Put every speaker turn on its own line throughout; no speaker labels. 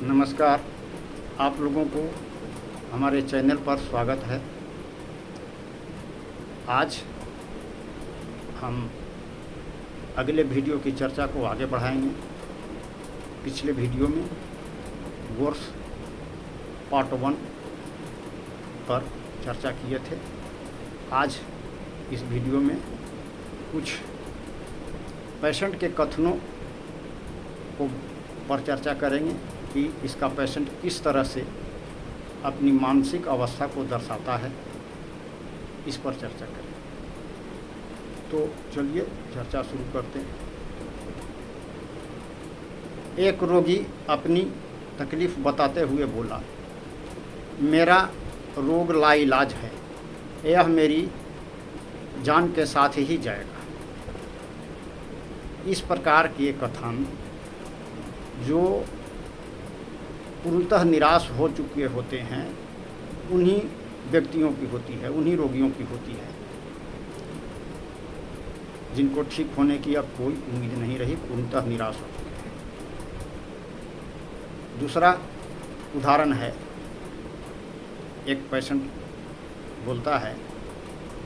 नमस्कार। आप लोगों को हमारे चैनल पर स्वागत है। आज हम अगले वीडियो की चर्चा को आगे बढ़ाएंगे। पिछले वीडियो में गोर्स पार्ट 1 पर चर्चा किए थे। आज इस वीडियो में कुछ पेशेंट के कथनों को पर चर्चा करेंगे कि इसका पेशेंट किस तरह से अपनी मानसिक अवस्था को दर्शाता है, इस पर चर्चा करें। तो चलिए चर्चा शुरू करते हैं। एक रोगी अपनी तकलीफ़ बताते हुए बोला, मेरा रोग लाइलाज है, यह मेरी जान के साथ ही जाएगा। इस प्रकार के कथन जो पूर्णतः निराश हो चुके होते हैं, उन्हीं व्यक्तियों की होती है, उन्हीं रोगियों की होती है जिनको ठीक होने की अब कोई उम्मीद नहीं रही, पूर्णतः निराश हो चुके हैं। दूसरा उदाहरण है, एक पेशेंट बोलता है,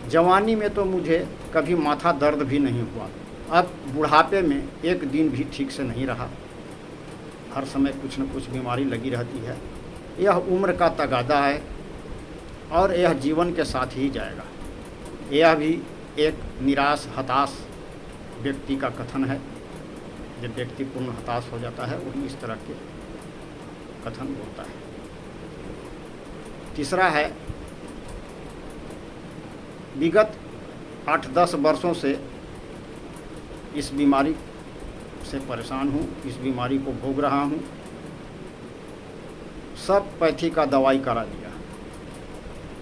जवानी में तो मुझे कभी माथा दर्द भी नहीं हुआ, अब बुढ़ापे में एक दिन भी ठीक से नहीं रहा, हर समय कुछ न कुछ बीमारी लगी रहती है। यह उम्र का तगादा है और यह जीवन के साथ ही जाएगा। यह भी एक निराश हताश व्यक्ति का कथन है। जब व्यक्ति पूर्ण हताश हो जाता है वही इस तरह के कथन बोलता है। तीसरा है, विगत 8-10 वर्षों से इस बीमारी से परेशान हूँ, इस बीमारी को भोग रहा हूँ, सब पैथी का दवाई करा लिया,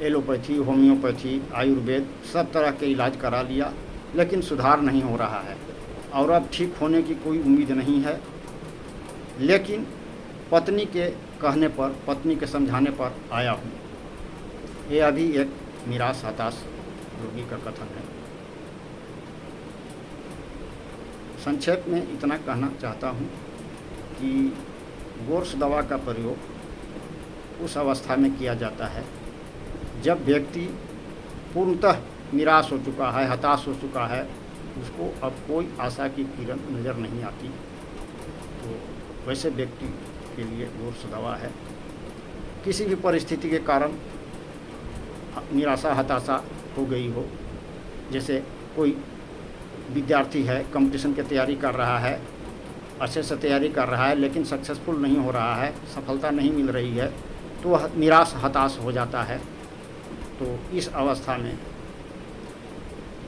एलोपैथी, होम्योपैथी, आयुर्वेद, सब तरह के इलाज करा लिया, लेकिन सुधार नहीं हो रहा है और अब ठीक होने की कोई उम्मीद नहीं है। लेकिन पत्नी के कहने पर, पत्नी के समझाने पर आया हूँ। यह अभी एक निराश हताश रोगी का कथन है। संक्षेप में इतना कहना चाहता हूँ कि गोर्स दवा का प्रयोग उस अवस्था में किया जाता है जब व्यक्ति पूर्णतः निराश हो चुका है, हताश हो चुका है, उसको अब कोई आशा की किरण नज़र नहीं आती। तो वैसे व्यक्ति के लिए गोर्स दवा है। किसी भी परिस्थिति के कारण निराशा हताशा हो गई हो, जैसे कोई विद्यार्थी है, कंपटीशन की तैयारी कर रहा है, अच्छे से तैयारी कर रहा है, लेकिन सक्सेसफुल नहीं हो रहा है, सफलता नहीं मिल रही है, तो वह निराश हताश हो जाता है। तो इस अवस्था में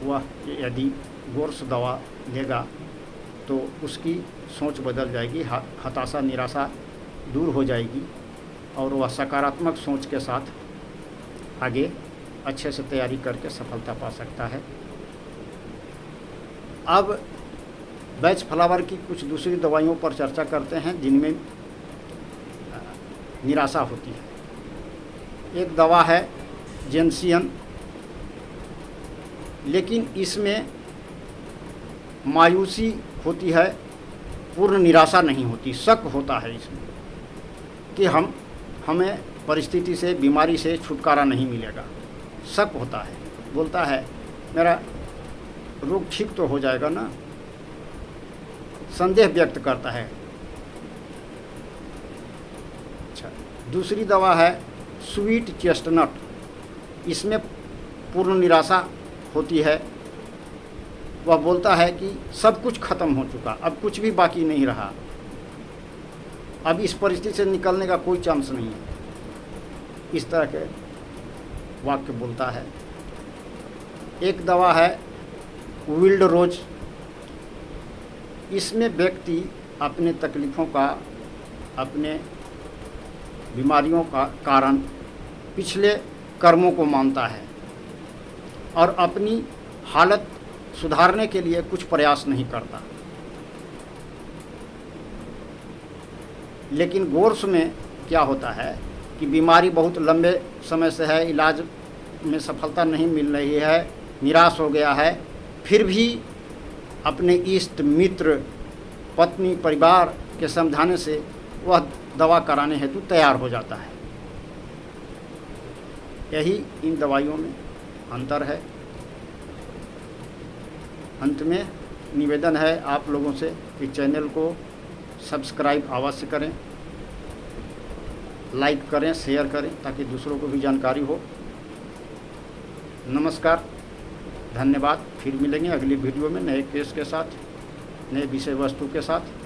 वह यदि गोर्स दवा लेगा तो उसकी सोच बदल जाएगी, हताशा निराशा दूर हो जाएगी और वह सकारात्मक सोच के साथ आगे अच्छे से तैयारी करके सफलता पा सकता है। अब बैच फ्लावर की कुछ दूसरी दवाइयों पर चर्चा करते हैं जिनमें निराशा होती है। एक दवा है जेंसियन, लेकिन इसमें मायूसी होती है, पूर्ण निराशा नहीं होती। शक होता है इसमें कि हमें परिस्थिति से, बीमारी से छुटकारा नहीं मिलेगा। शक होता है, बोलता है मेरा रोग ठीक तो हो जाएगा ना, संदेह व्यक्त करता है। अच्छा, दूसरी दवा है स्वीट चेस्टनट, इसमें पूर्ण निराशा होती है। वह बोलता है कि सब कुछ खत्म हो चुका, अब कुछ भी बाकी नहीं रहा, अब इस परिस्थिति से निकलने का कोई चांस नहीं है। इस तरह के वाक्य बोलता है। एक दवा है विल्ड रोज, इसमें व्यक्ति अपने तकलीफ़ों का, अपने बीमारियों का कारण पिछले कर्मों को मानता है और अपनी हालत सुधारने के लिए कुछ प्रयास नहीं करता। लेकिन गोर्स में क्या होता है कि बीमारी बहुत लंबे समय से है, इलाज में सफलता नहीं मिल रही है, निराश हो गया है, फिर भी अपने इष्ट मित्र, पत्नी, परिवार के समझाने से वह दवा कराने हेतु तैयार हो जाता है। यही इन दवाइयों में अंतर है। अंत में निवेदन है आप लोगों से कि चैनल को सब्सक्राइब अवश्य करें, लाइक करें, शेयर करें ताकि दूसरों को भी जानकारी हो। नमस्कार, धन्यवाद। फिर मिलेंगे अगली वीडियो में नए केस के साथ, नए विषय वस्तु के साथ।